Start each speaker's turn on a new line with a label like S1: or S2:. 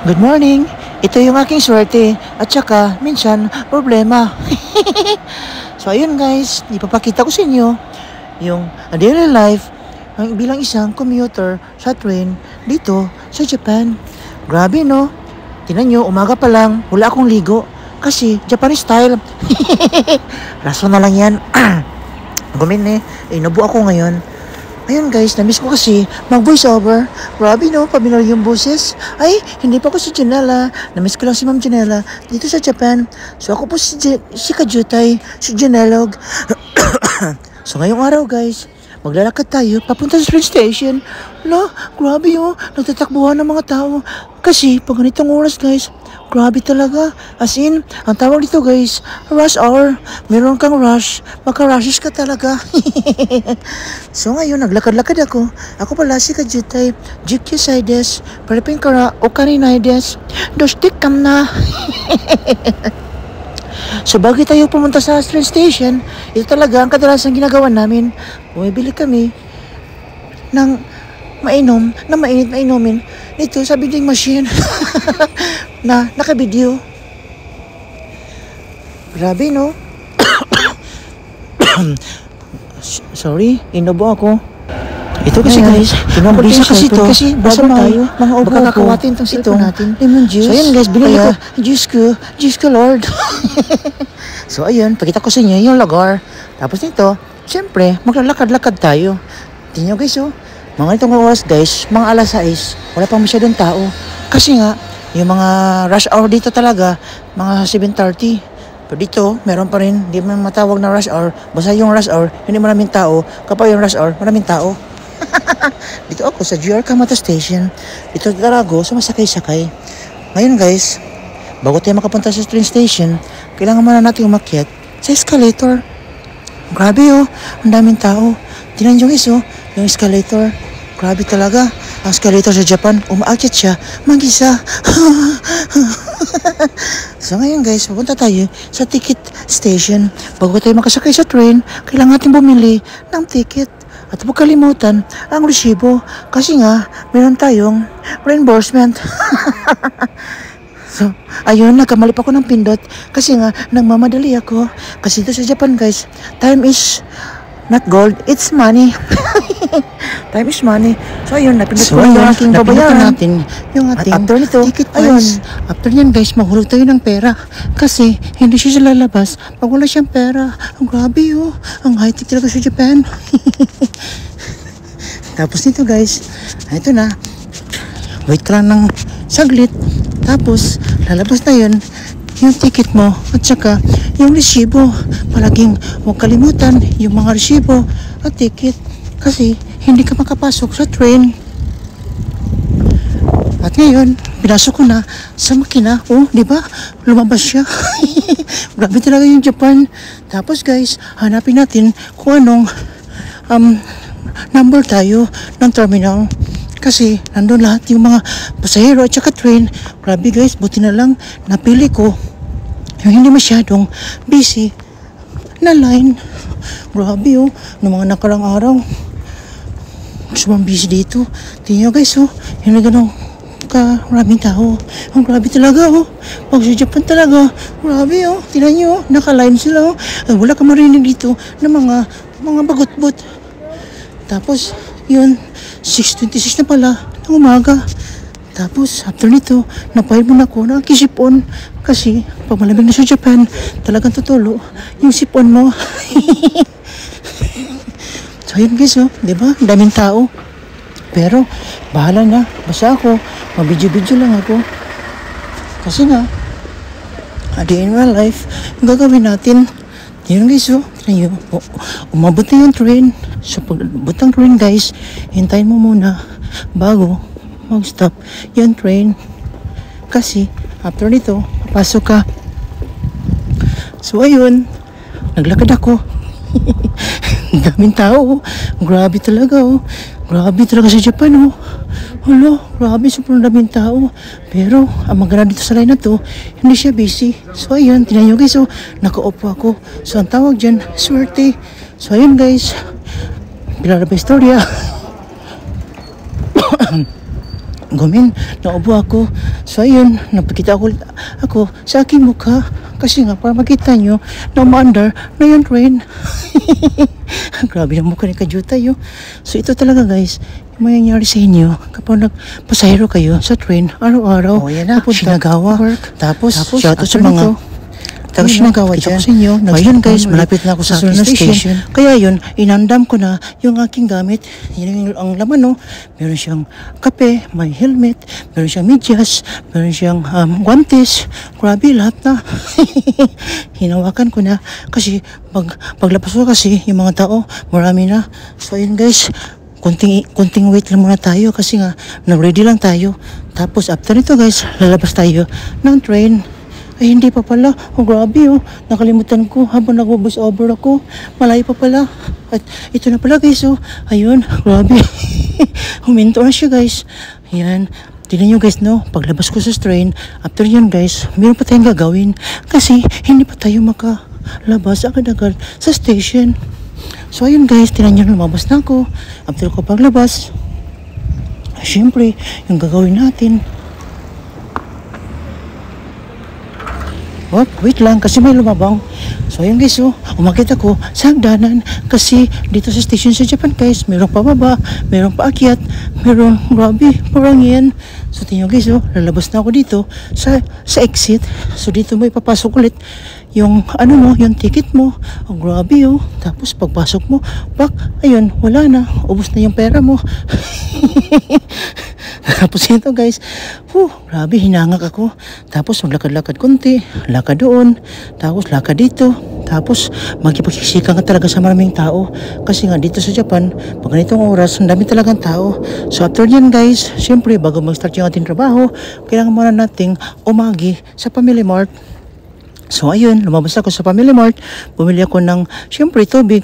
S1: Good morning. Ito yung aking swerte at saka minsan problema. So ayun guys, ipapakita ko sa inyo yung daily life bilang isang commuter sa train dito sa Japan. Grabe no? Tingnan nyo, umaga pa lang, wala akong ligo kasi Japanese style. Rason na lang yan. Gumin inubo ako ngayon. Ayun guys, namiss ko kasi mag-voice over. Grabe no, pamilyar yung boses. Ay, hindi pa ako si Janela. Namiss ko lang si Ma'am Janela dito sa Japan. So ako po si Kajutay, si Janelog. So ngayong araw guys, maglalakad tayo papunta sa train station. Lo, grabe oh, nagtatakbuhan ng mga tao. Kasi pag ganitong oras guys, grabe talaga. As in, ang tawag dito guys, rush hour. Meron kang rush, maka-rushes ka talaga. So ngayon, naglakad-lakad ako. Ako pala si Kajutay, Jikyo Sides, Paripin Kara, Okarinaides, Dostik kam na. So bago tayo pumunta sa train station, ito talaga ang kadalasan ginagawa namin. Bumibili kami ng mainom, na mainit na inumin dito sa vending machine na naka-video. Grabe no? Sorry, inubo ako. Ito kasi guys, pinabisa kasi ito kasi basa tayo, mga ubo baka kakawatin itong cellphone natin, lemon juice. So ayun guys, binili ko, Diyos ko Lord. So ayun, pakita ko sa inyo yung lugar. Tapos nito, syempre, maglalakad-lakad tayo. Tingnan nyo guys oh, mga itong oras guys, mga alas 6, wala pang masyadong tao. Kasi nga, yung mga rush hour dito talaga, mga 7:30. Pero dito, meron pa rin, hindi man matawag na rush hour. Basta yung rush hour, hindi maraming tao. Kapag yung rush hour, maraming tao. Dito ako sa GR Kamata Station. Dito Tarago, sa masakay-sakay. Ngayon guys, bago tayo makapunta sa train station, kailangan muna natin umakyat sa escalator. Grabe oh, ang daming tao. Tingnan nyo guys oh, yung escalator. Grabe talaga. Ang escalator sa Japan, umaakyat siya, mag-isa. So ngayon guys, pupunta tayo sa ticket station. Bago tayo makasakay sa train, kailangan natin bumili ng ticket. At huwag kalimutan ang resibo. Kasi nga, meron tayong reimbursement. So, ayun, nagkamali pa ako ng pindot. Kasi nga, nagmamadali ako. Kasi dito sa Japan guys, time is not gold, it's money. Time is money. So ayun, napindot ko yung aking babayaran natin. Yung ating after nito, ticket price. After yan guys, mahulog tayo ng pera. Kasi hindi siya lalabas pag wala siyang pera. Ang grabe oh, ang high-tech talaga sa Japan. Tapos nito guys, ito na. Wait ka lang ng saglit. Tapos, lalabas na yun yung ticket mo at saka yung resibo. Palaging huwag kalimutan yung mga resibo at ticket kasi hindi ka makapasok sa train. At ngayon, pinasok ko na sa makina. Oh, di ba? Lumabas siya. Grabe talaga yung Japan. Tapos guys, hanapin natin kung anong number tayo ng terminal. Kasi nandun lahat yung mga pasahero at saka train. Grabe guys, buti na lang napili ko yung hindi masyadong busy na line. Grabe oh, ng mga nakarang araw. Sumang busy dito. Tingnan nyo guys oh, hindi ganun maraming tao. Ang grabe talaga oh. Pag sa Japan talaga, grabe oh. Tingnan nyo oh, naka-line sila oh. Ay, wala ka marinig dito ng mga bagot-bot. Tapos, yun, 6:26 na pala ng umaga. Tapos, after nito, napahil mo na ako ng kisipon. Kasi, pag malamig na sa Japan, talagang tutulo yung sipon mo. So, yun guys, oh, diba? Daming tao. Pero, bahala na. Basta ako, mabidyo-bidyo lang ako. Kasi nga, at the end of my life, yung gagawin natin, yun guys, oh, umabot na yung train. So pag ng train guys, hintayin mo muna bago mag-stop yung train. Kasi after nito, papasok ka. So ayun, naglakad ako. Daming tao. Grabe talaga oh. Grabe talaga sa Japan oh. Hala, grabe, sobrang daming tao. Pero, ang maganda dito sa line na to, hindi siya busy. So, ayun, tingnan nyo guys, oh, nakaupo ako. So, ang tawag dyan, swerte. So, ayun guys, bilang na pa istorya. gumin, naubo ako. So ayun, napakita ako sa aking mukha. Kasi nga, para makita nyo na umaandar na yung train. Grabe na mukha ni Kajuta yun. So ito talaga guys, yung mangyayari sa inyo kapag nagpasahero kayo sa train araw-araw.
S2: Oh, yan na,
S1: Shinagawa.
S2: work.
S1: Tapos
S2: shout out sa mga
S1: tapos Shinagawa
S2: kita
S1: dyan.
S2: ko sa inyo.
S1: Ayun guys,
S2: Malapit na ako sa
S1: Sunod na
S2: station.
S1: Kaya yun, inandam ko na yung aking gamit. Yun yung ang laman, no? Meron siyang kape, may helmet, meron siyang medyas, meron siyang guantes. Grabe, lahat na. Hinawakan ko na. Kasi paglabas ko kasi, yung mga tao, marami na. So ayun guys, konting wait lang muna tayo kasi nga, nag-ready lang tayo. Tapos after nito guys, lalabas tayo ng train. Ay, hindi pa pala. Oh, grabe oh. Nakalimutan ko habang nag-voice over ako. Malayo pa pala. At ito na pala guys oh. Ayun, grabe. Huminto na siya guys. Ayan. Tignan nyo guys no. Paglabas ko sa train, after yan guys, meron pa tayong gagawin. Kasi hindi pa tayo makalabas agad-agad sa station. So ayun guys, tignan nyo lumabas na ako. After ko paglabas, syempre, yung gagawin natin, oh, wait lang kasi may lumabang. So ayun guys oh, umakit ako sa hagdanan kasi dito sa station sa Japan guys, merong pababa, merong paakyat, merong grabe, parang yan. So tingnan guys oh, lalabas na ako dito sa exit. So dito mo ipapasok ulit yung ano mo, yung ticket mo. Oh, grabe oh. Tapos pagpasok mo, ayun, wala na. Ubos na yung pera mo. Tapos ito guys, grabe, hinangak ako. Tapos maglakad-lakad konti, lakad doon, tapos lakad dito. Tapos magkipagsisikan ka talaga sa maraming tao. Kasi nga dito sa Japan, pag ganitong oras, ang dami talagang tao. So after yan guys, syempre bago mag-start yung ating trabaho, kailangan muna nating umagi sa Family Mart. So ayun, lumabas ako sa Family Mart, bumili ako ng syempre tubig.